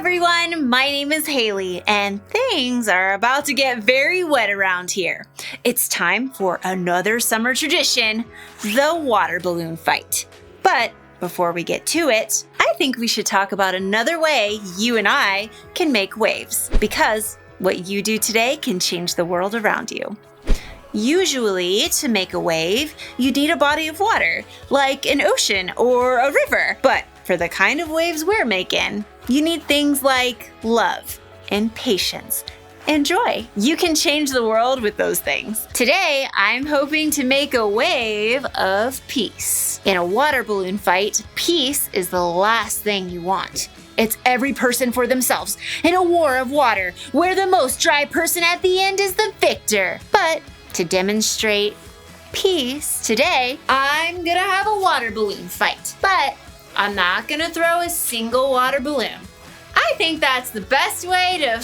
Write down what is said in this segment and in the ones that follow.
everyone, my name is Haley, and things are about to get very wet around here. It's time for another summer tradition, the water balloon fight. But before we get to it, I think we should talk about another way you and I can make waves, because what you do today can change the world around you. Usually, to make a wave, you need a body of water, like an ocean or a river. But for the kind of waves we're making, you need things like love and patience and joy. You can change the world with those things. Today, I'm hoping to make a wave of peace. In a water balloon fight, peace is the last thing you want. It's every person for themselves in a war of water, where the most dry person at the end is the victor. But to demonstrate peace today, I'm gonna have a water balloon fight. But I'm not gonna throw a single water balloon. I think that's the best way to...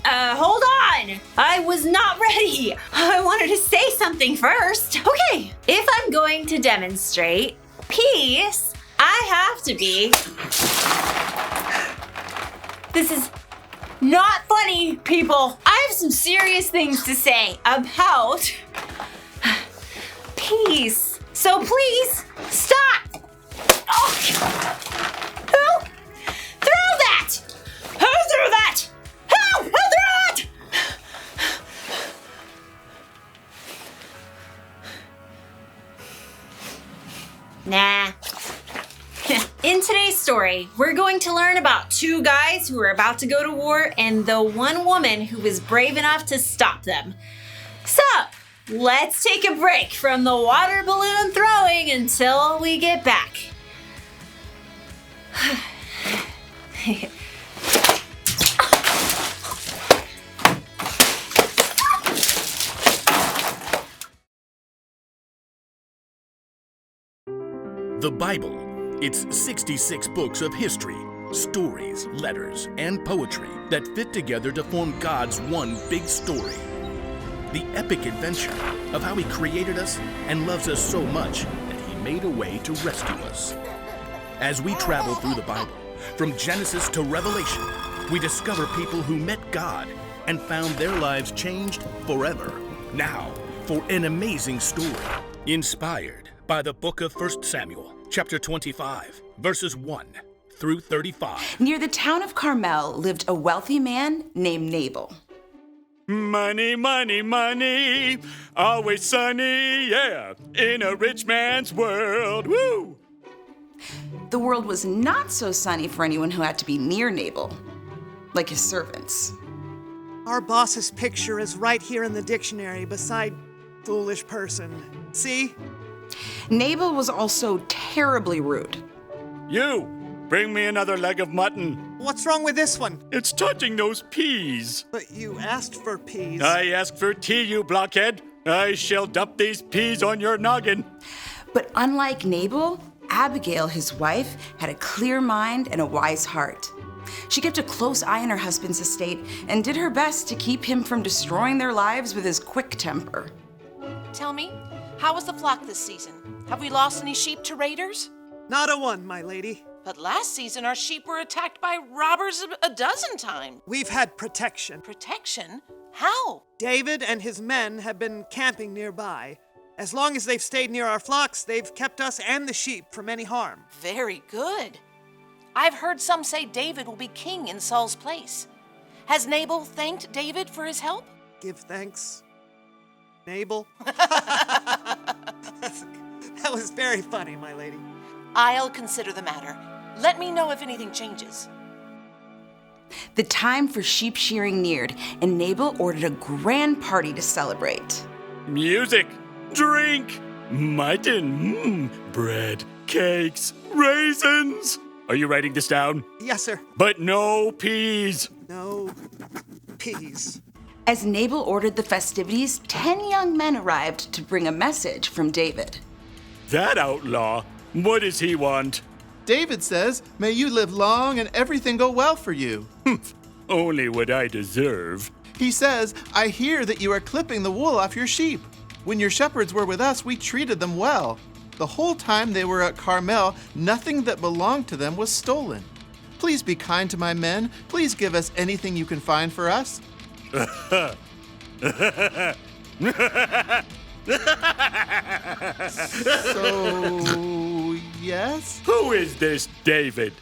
hold on! I was not ready! I wanted to say something first. Okay, if I'm going to demonstrate peace, I have to be... This is not funny, people. I have some serious things to say about peace. So please, stop! Oh. Who threw that? Who threw that? Who threw it? Nah. In today's story, we're going to learn about two guys who are about to go to war and the one woman who was brave enough to stop them. So, let's take a break from the water balloon throwing until we get back. The Bible. It's 66 books of history, stories, letters, and poetry that fit together to form God's one big story. The epic adventure of how He created us and loves us so much that He made a way to rescue us. As we travel through the Bible, from Genesis to Revelation, we discover people who met God and found their lives changed forever. Now, for an amazing story, inspired by the book of 1 Samuel, chapter 25, verses 1 through 35. Near the town of Carmel lived a wealthy man named Nabal. Money, money, money, always sunny, yeah, in a rich man's world, woo! The world was not so sunny for anyone who had to be near Nabal, like his servants. Our boss's picture is right here in the dictionary beside foolish person. See? Nabal was also terribly rude. You, bring me another leg of mutton. What's wrong with this one? It's touching those peas. But you asked for peas. I asked for tea, you blockhead. I shall dump these peas on your noggin. But unlike Nabal, Abigail, his wife, had a clear mind and a wise heart. She kept a close eye on her husband's estate and did her best to keep him from destroying their lives with his quick temper. Tell me, how was the flock this season? Have we lost any sheep to raiders? Not a one, my lady. But last season our sheep were attacked by robbers a dozen times. We've had protection. Protection? How? David and his men have been camping nearby. As long as they've stayed near our flocks, they've kept us and the sheep from any harm. Very good. I've heard some say David will be king in Saul's place. Has Nabal thanked David for his help? Give thanks, Nabal. That was very funny, my lady. I'll consider the matter. Let me know if anything changes. The time for sheep shearing neared, and Nabal ordered a grand party to celebrate. Music, drink, mutton, bread, cakes, raisins. Are you writing this down? Yes, sir. But no peas. No peas. As Nabal ordered the festivities, 10 young men arrived to bring a message from David. That outlaw, what does he want? David says, may you live long and everything go well for you. Only what I deserve. He says, I hear that you are clipping the wool off your sheep. When your shepherds were with us, we treated them well. The whole time they were at Carmel, nothing that belonged to them was stolen. Please be kind to my men. Please give us anything you can find for us. So, yes? Who is this David?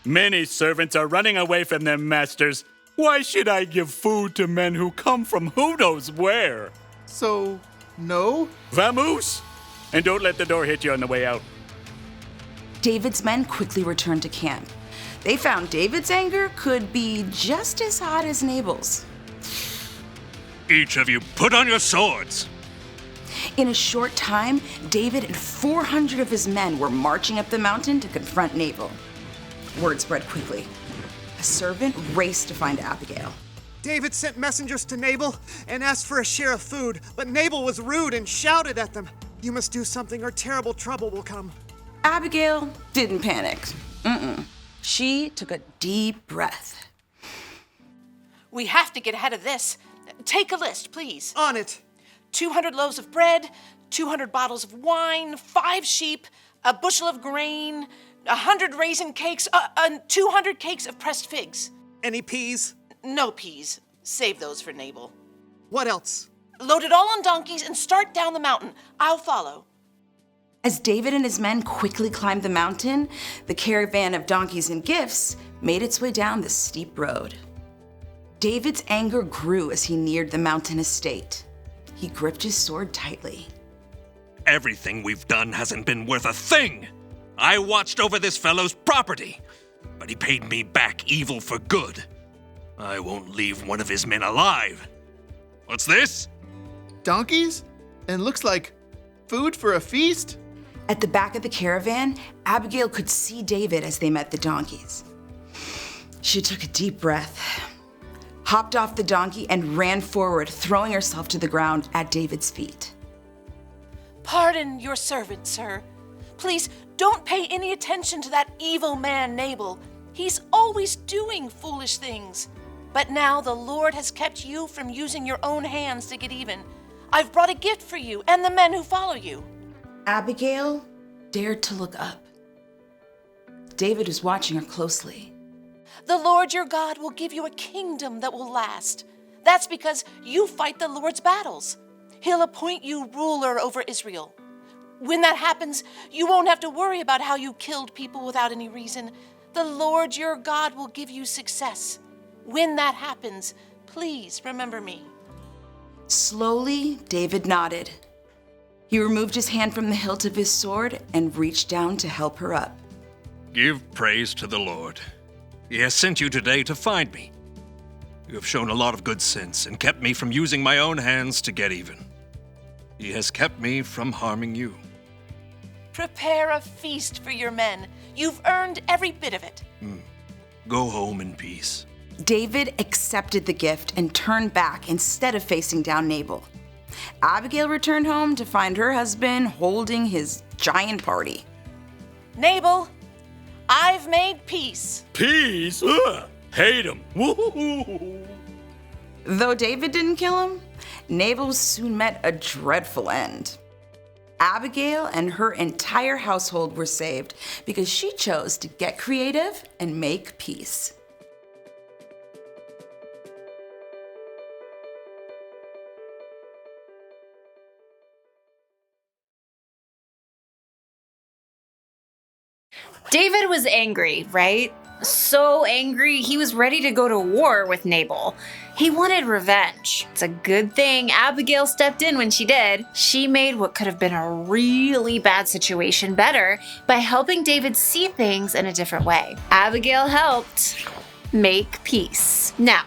Many servants are running away from their masters. Why should I give food to men who come from who knows where? So, no? Vamoose! And don't let the door hit you on the way out. David's men quickly returned to camp. They found David's anger could be just as hot as Nabal's. Each of you put on your swords. In a short time, David and 400 of his men were marching up the mountain to confront Nabal. Word spread quickly. A servant raced to find Abigail. David sent messengers to Nabal and asked for a share of food, but Nabal was rude and shouted at them. You must do something or terrible trouble will come. Abigail didn't panic. She took a deep breath. We have to get ahead of this. Take a list, please. On it. 200 loaves of bread, 200 bottles of wine, 5 sheep, a bushel of grain, 100 raisin cakes, 200 cakes of pressed figs. Any peas? No peas. Save those for Nabal. What else? Load it all on donkeys and start down the mountain. I'll follow. As David and his men quickly climbed the mountain, the caravan of donkeys and gifts made its way down the steep road. David's anger grew as he neared the mountain estate. He gripped his sword tightly. Everything we've done hasn't been worth a thing. I watched over this fellow's property, but he paid me back evil for good. I won't leave one of his men alive. What's this? Donkeys? And looks like food for a feast? At the back of the caravan, Abigail could see David as they met the donkeys. She took a deep breath, hopped off the donkey, and ran forward, throwing herself to the ground at David's feet. Pardon your servant, sir. Please don't pay any attention to that evil man, Nabal. He's always doing foolish things. But now the Lord has kept you from using your own hands to get even. I've brought a gift for you and the men who follow you. Abigail dared to look up. David was watching her closely. The Lord your God will give you a kingdom that will last. That's because you fight the Lord's battles. He'll appoint you ruler over Israel. When that happens, you won't have to worry about how you killed people without any reason. The Lord your God will give you success. When that happens, please remember me. Slowly, David nodded. He removed his hand from the hilt of his sword and reached down to help her up. Give praise to the Lord. He has sent you today to find me. You have shown a lot of good sense and kept me from using my own hands to get even. He has kept me from harming you. Prepare a feast for your men. You've earned every bit of it. Go home in peace. David accepted the gift and turned back instead of facing down Nabal. Abigail returned home to find her husband holding his giant party. Nabal, I've made peace. Peace? Ugh, hate him. Woo-hoo-hoo. Though David didn't kill him, Nabal soon met a dreadful end. Abigail and her entire household were saved because she chose to get creative and make peace. David was angry, right? So angry, he was ready to go to war with Nabal. He wanted revenge. It's a good thing Abigail stepped in when she did. She made what could have been a really bad situation better by helping David see things in a different way. Abigail helped make peace. Now,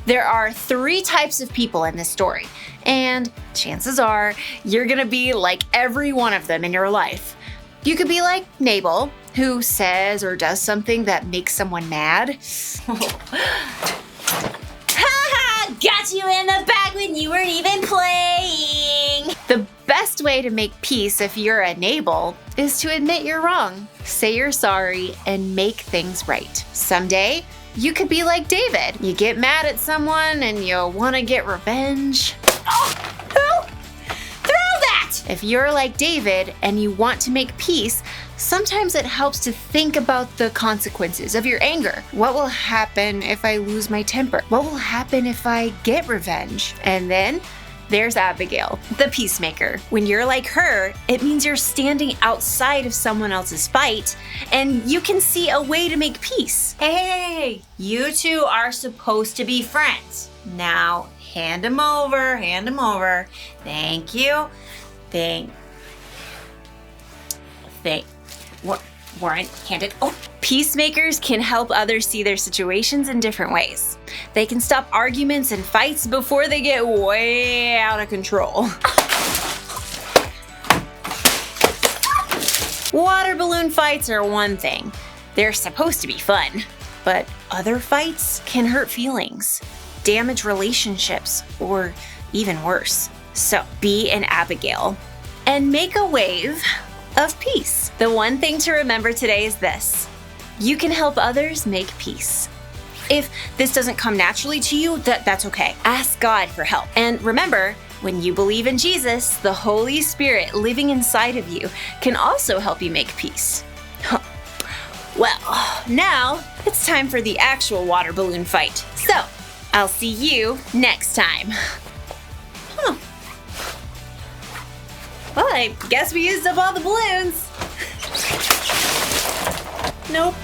there are 3 types of people in this story, and chances are you're gonna be like every one of them in your life. You could be like Nabal, who says or does something that makes someone mad. Ha! Got you in the bag when you weren't even playing! The best way to make peace if you're a Nabal is to admit you're wrong, say you're sorry, and make things right. Someday, you could be like David. You get mad at someone and you want to get revenge. Oh! Throw that! If you're like David and you want to make peace, sometimes it helps to think about the consequences of your anger. What will happen if I lose my temper? What will happen if I get revenge? And then there's Abigail, the peacemaker. When you're like her, it means you're standing outside of someone else's fight and you can see a way to make peace. Hey, you two are supposed to be friends. Now, hand them over, hand them over. Thank you. Warren, hand it. Oh, peacemakers can help others see their situations in different ways. They can stop arguments and fights before they get way out of control. Water balloon fights are one thing. They're supposed to be fun. But other fights can hurt feelings, damage relationships, or even worse. So be an Abigail and make a wave of peace. The one thing to remember today is this: you can help others make peace. If this doesn't come naturally to you, that's okay. Ask God for help. And remember, when you believe in Jesus, the Holy Spirit living inside of you can also help you make peace. Well, now it's time for the actual water balloon fight. So, I'll see you next time. Well, I guess we used up all the balloons. Nope.